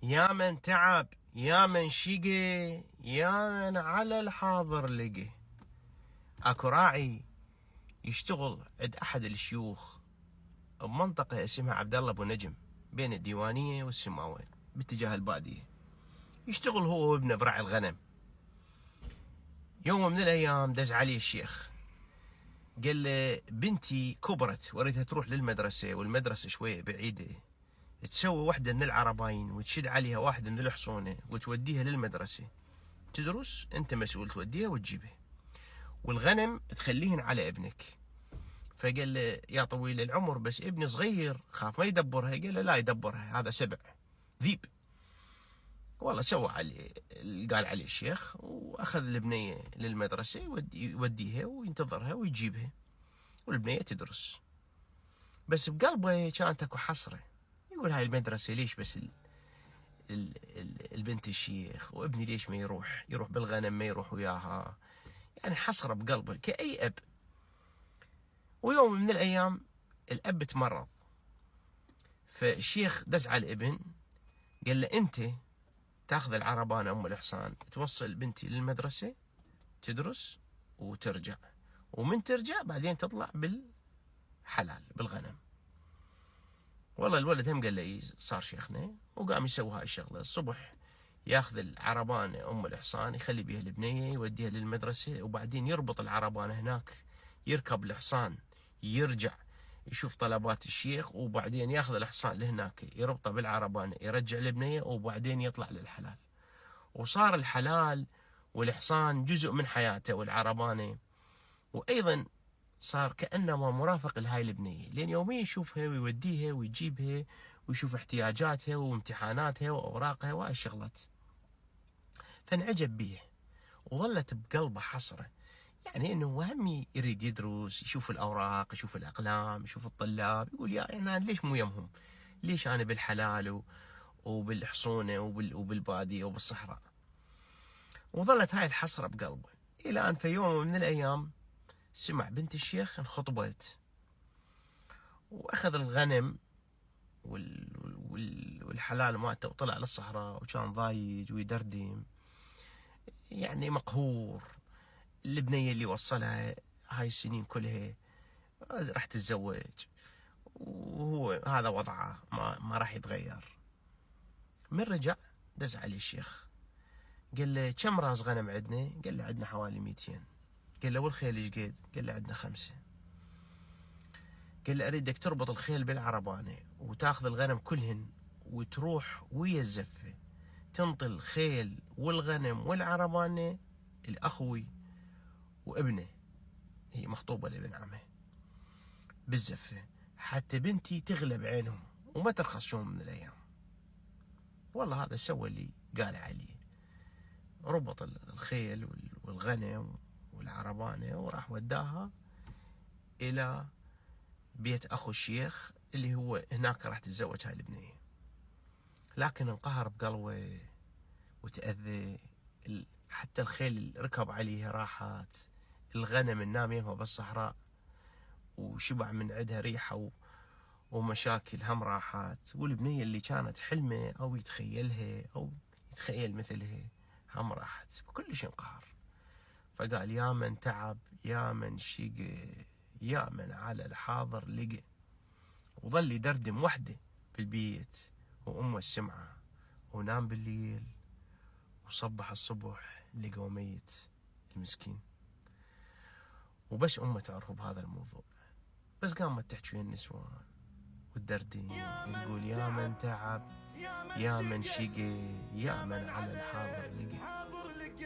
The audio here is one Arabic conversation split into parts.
يا من تعب، يا من شقي، يا من على الحاضر لقي. اكو راعي يشتغل عند احد الشيوخ بمنطقة اسمها عبد الله ابو نجم بين الديوانية والسماوين باتجاه البادية. يشتغل هو وابنه برعي الغنم. يوم من الايام دز عليه الشيخ، قال له بنتي كبرت واريدها تروح للمدرسة والمدرسة شوية بعيدة، تسوي واحدة من العرباين وتشد عليها واحدة من الحصونة وتوديها للمدرسة تدرس، انت مسؤول توديها وتجيبها، والغنم تخليهن على ابنك. فقال له يا طويل العمر بس ابني صغير خاف ما يدبرها. قال له لا يدبرها، هذا سبع ذيب. والله سوى عليه قال عليه الشيخ، واخذ البنية للمدرسة يوديها وينتظرها ويجيبها والبنية تدرس. بس بقلبه كانت اكو حسرة، يقول هاي المدرسة ليش بس البنت الشيخ، وابني ليش ما يروح بالغنم ما يروح وياها. يعني حسرة بقلبه كأي أب. ويوم من الأيام الأب تمرض، فالشيخ دز على الابن قال له أنت تاخذ العربانة أم الحصان توصل بنتي للمدرسة تدرس وترجع، ومن ترجع بعدين تطلع بالحلال بالغنم. والله الولد هم قال له صار شيخنا، وقام يسوي هاي الشغلة. الصبح ياخذ العربانة أم الحصان يخلي بيها البنية يوديها للمدرسة، وبعدين يربط العربانة هناك، يركب الحصان يرجع يشوف طلبات الشيخ، وبعدين ياخذ الحصان لهناك يربطه بالعربانة يرجع البنية، وبعدين يطلع للحلال. وصار الحلال والحصان جزء من حياته والعربانة، وأيضا صار كأنما مرافق لهاي البنية، لأن يوميا يشوفها ويوديها ويجيبها ويشوف احتياجاتها وامتحاناتها وأوراقها وهاي الشغلات. فانعجب بيه وظلت بقلبه حسرة، يعني انه هم يريد يدرس، يشوف الاوراق، يشوف الاقلام، يشوف الطلاب، يقول يا يعني أنا ليش مو يمهم؟ ليش انا بالحلال وبالحصونة وبالبادية وبالصحراء؟ وظلت هاي الحسرة بقلبه الى ان في يوم من الايام سمع بنت الشيخ انخطبت، واخذ الغنم والحلال مالته وطلع للصحراء، وكان ضايج ويدردم يعني مقهور. البنية اللي وصلها هاي السنين كلها راح تتزوج، وهو هذا وضعه ما راح يتغير. من رجع دز عليه الشيخ قال له كم راس غنم عندنا؟ قال له عندنا حوالي 200. قال له والخيل ايش قد؟ قال له عندنا 5. قال له اريدك تربط الخيل بالعربانة وتاخذ الغنم كلهن وتروح ويا الزفة تنطي الخيل والغنم والعربانة الاخوي وابنه، هي مخطوبة لابن عمه، بالزفة حتى بنتي تغلب عينهم وما ترخص يوم من الأيام. والله هذا سوى اللي قال عليه، ربط الخيل والغنم والعربانة وراح وداها إلى بيت أخو الشيخ اللي هو هناك راح تتزوج هاي البنية. لكن انقهر بقلبه وتأذى، حتى الخيل اللي ركب عليها راحت، الغنم النام يمها بالصحراء وشبع من عندها ريحة ومشاكل هم راحت، والبنية اللي كانت حلمه أو يتخيلها أو يتخيل مثلها هم راحت، كلش انقهر. فقال يا من تعب، يا من شقى، يا من على الحاضر لقى. وظل يدردم وحده بالبيت وأمه السمعة، ونام بالليل وصبح الصبح لقوا ميت المسكين. وبس أمه تعرف بهذا الموضوع، بس قامت تحكي ويا النسوان والدردين وتقول يا من تعب، يا من شقي، يا من على الحاضر لقي.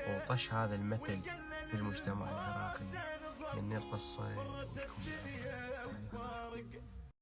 وطش هذا المثل في المجتمع العراقي من القصة والكم.